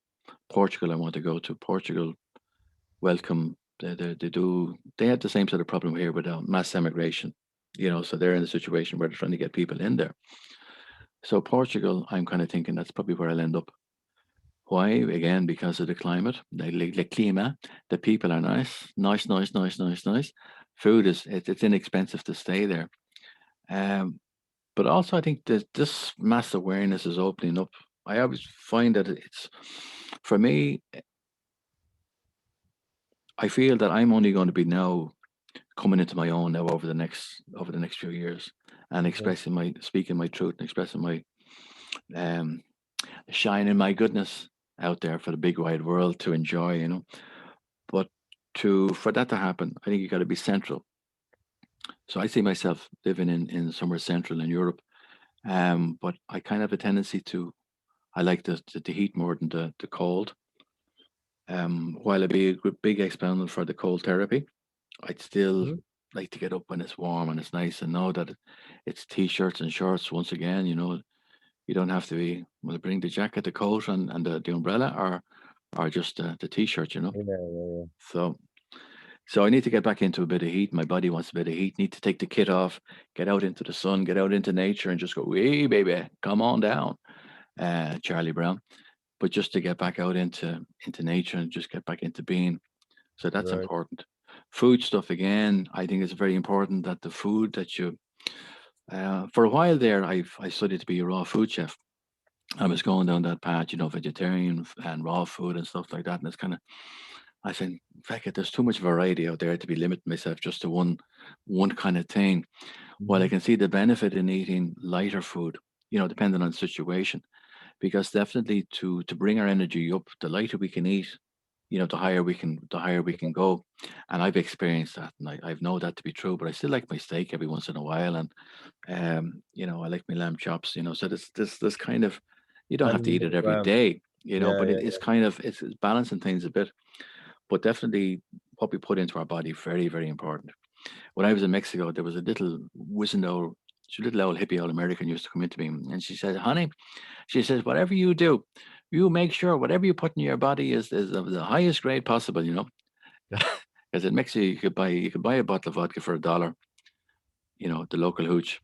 Portugal. I want to go to Portugal. Welcome. They had the same sort of problem here with mass emigration. So they're in a situation where they're trying to get people in there. So Portugal, I'm kind of thinking that's probably where I'll end up. Why? Again, because of the climate, the clima. The people are nice, nice, nice, nice, nice, nice. Food it's inexpensive to stay there. Um, but also I think that this mass awareness is opening up. I always find that it's for me. I feel that I'm only going to be now coming into my own now over the next few years, and Yeah. expressing my speaking my truth and expressing my um shining my goodness out there for the big wide world to enjoy. But for that to happen, I think you got to be central. So I see myself living in somewhere central in Europe. But I kind of have a tendency to I like the heat more than the cold. While I'd be a big exponent for the cold therapy, I'd still Mhm. like to get up when it's warm and it's nice and know that it's t-shirts and shorts once again. You don't have to be well bring the jacket, the coat, and the umbrella, or just the t-shirt. Yeah, yeah, So so I need to get back into a bit of heat. My body wants a bit of heat. Need to take the kit off, get out into the sun, get out into nature, and just go, "Hey, baby, come on down, Charlie Brown." But just to get back out into nature and just get back into being. So that's right. important. Food stuff again. I think it's very important that the food that you. For a while there, I studied to be a raw food chef. I was going down that path, vegetarian and raw food and stuff like that. And it's kind of, I said, feck it, there's too much variety out there to be limiting myself just to one kind of thing. While I Mhm. can see the benefit in eating lighter food, depending on the situation, because definitely to bring our energy up, the lighter we can eat, the higher we can go. And I've experienced that, and I've known that to be true. But I still like my steak every once in a while, and I like my lamb chops. So this kind of, you don't have And to eat it every um, day, yeah, but yeah, it's kind of it's balancing things a bit. But definitely, what we put into our body very very important. When I was in Mexico, there was a little wizened old. She little old hippie old American used to come into me and she said, "Honey," she says, "whatever you do, you make sure whatever you put in your body is of the highest grade possible." Because in Mexico you could buy a bottle of vodka for $1, the local hooch,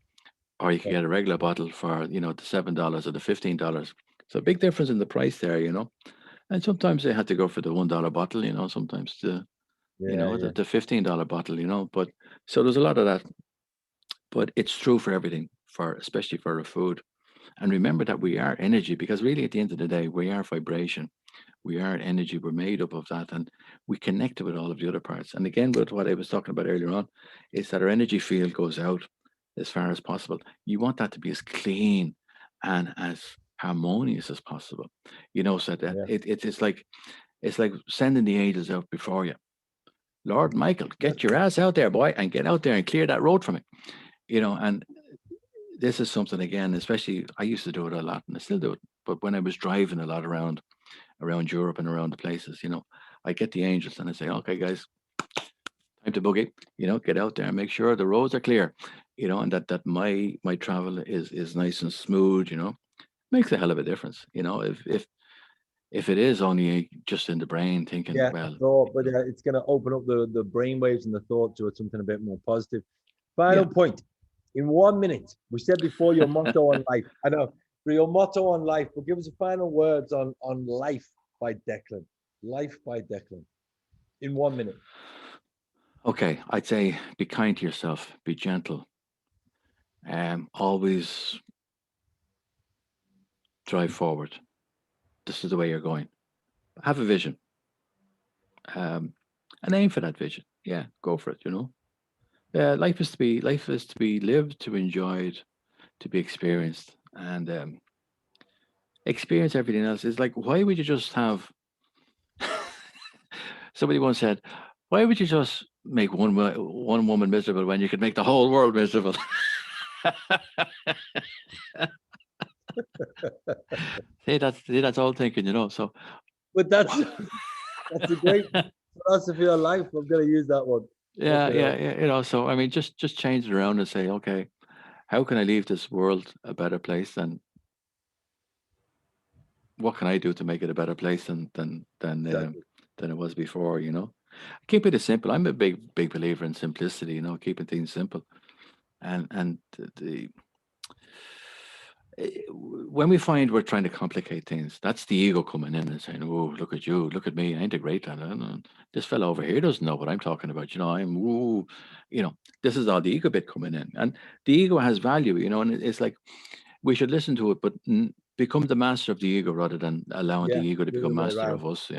or you could yeah, get a regular bottle for the $7 or the $15. So big difference in the price there. And sometimes they had to go for the $1 bottle, sometimes yeah, yeah. the $15 bottle. But so there's a lot of that. But it's true for everything, for especially for the food. And remember that we are energy, because really at the end of the day, we are vibration. We are energy. We're made up of that, and we connect with all of the other parts. And again, with what I was talking about earlier on, is that our energy field goes out as far as possible. You want that to be as clean and as harmonious as possible. So that Yeah. it's like sending the angels out before you. Lord Michael, Yeah. get your ass out there, boy, and get out there and clear that road for me. And this is something again, especially I used to do it a lot, and I still do it. But when I was driving a lot around Europe and around the places, I get the angels and I say, okay, guys, time to boogie, get out there and make sure the roads are clear, and that my travel is nice and smooth, makes a hell of a difference, if it is only just in the brain thinking, Yeah, I well, thought, but it's going to open up the brain waves and the thought towards something a bit more positive. Final yeah, point. In 1 minute, we said before your motto on life. I know, but your motto on life. But give us the final words on life by Declan. Life by Declan. In 1 minute. Okay, I'd say be kind to yourself, be gentle, always drive forward. This is the way you're going. Have a vision, and aim for that vision. Yeah, go for it. Life is to be lived, to be enjoyed, to be experienced, and experience everything else. Is like, why would you just have? Somebody once said, "Why would you just make one woman miserable when you could make the whole world miserable?" That's all thinking, So, But that's a great philosophy of life. I'm going to use that one. yeah. So I mean, just change it around and say, okay, how can I leave this world a better place than? What can I do to make it a better place Exactly. than it was before? Keep it as simple. I'm a big believer in simplicity. Keeping things simple, and when we find we're trying to complicate things, that's the ego coming in and saying, "Oh, look at you, look at me, ain't a great lad. This fellow over here doesn't know what I'm talking about. I'm, ooh, this is all the ego bit coming in, and the ego has value, and it's like we should listen to it, but become the master of the ego rather than allowing the Yeah, ego to the other become way master around. of us.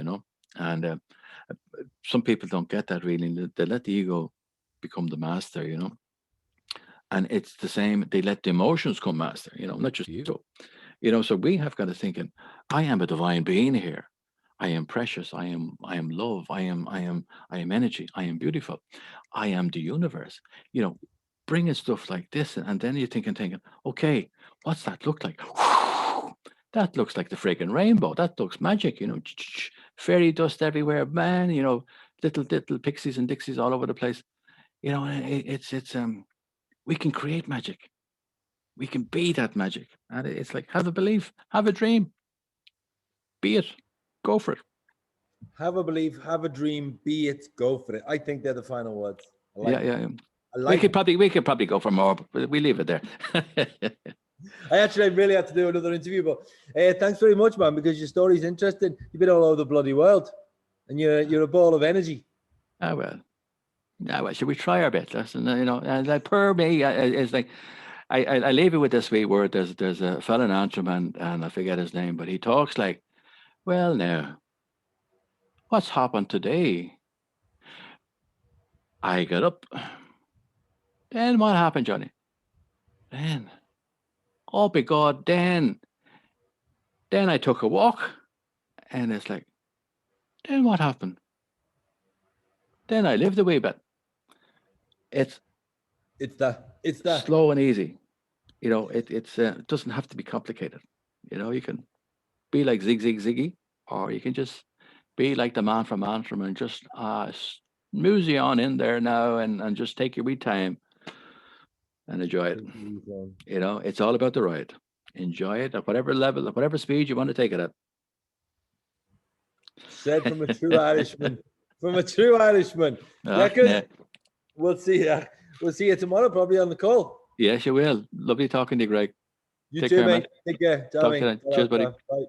And some people don't get that really. They let the ego become the master. And it's the same. They let the emotions come master. Not just the ego. So we have got to thinking, I am a divine being here. I am precious. I am love. I am energy. I am beautiful. I am the universe. Bringing stuff like this, and then you're thinking, okay, what's that look like? That looks like the friggin' rainbow. That looks magic. Fairy dust everywhere, man. Little pixies and dixies all over the place. It's we can create magic. We can be that magic. And it's like, have a belief, have a dream, be it, go for it. Have a belief, have a dream, be it, go for it. I think they're the final words. I like it. Yeah. I like We could probably go for more, but we leave it there. I really had to do another interview, but thanks very much, man, because your story's interesting. You've been all over the bloody world, and you're a ball of energy. Ah well. Should we try our best? Listen, and like per me, it's like I leave it with this wee word. There's a fella in Antrim, and I forget his name, but he talks like, well, now, what's happened today? I got up. Then what happened, Johnny? Then, oh by God, then I took a walk, and it's like, then what happened? Then I lived a wee bit. It's that slow and easy. It doesn't have to be complicated. You can be like Ziggy, or you can just be like the man from Antrim and just mosey on in there now and just take your wee time and enjoy it. It's all about the ride. Enjoy it at whatever level, at whatever speed you want to take it at. Said from a true Irishman. From a true Irishman. Declan, we'll see you. We'll see you tomorrow, probably on the call. Yes, you will. Lovely talking to you, Greg. You too, mate. Take care. Talk to you then. Cheers, buddy. Bye.